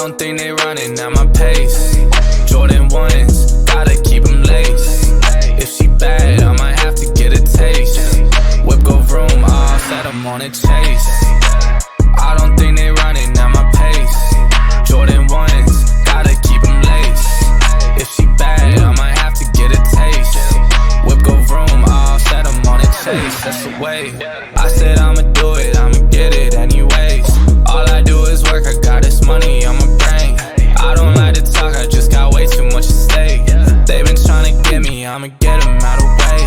don't think they running at my pace. Jordan 1s, gotta keep them laced. If she bad, I might have to get a taste. Whip go vroom, all set, I'm on a chase. I don't think they running at my pace. Jordan 1s, gotta keep them laced. If she bad, I might have to get a taste. Whip go vroom, all set, I'm on a chase. That's the way. I said I'ma do it, I'ma get it anyways. All I do is work, I got this money on my brain. I don't like to talk, I just got way too much at stake. They been tryna get me, I'ma get them out of way.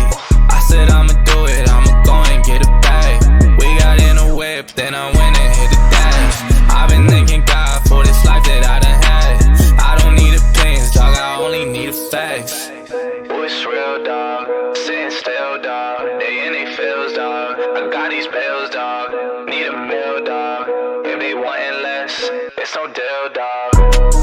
I said I'ma do it, I'ma go and get it back. We got in a whip, then I went and hit the dash. I've been thanking God for this life that I done had. I don't need opinions, dog, I only need the facts. Oh, it's real, dog, sitting still, dog. They in they feels, dog. I got these bills, dog. Need a meal, dog. If they wantin' less, it's no deal, dog.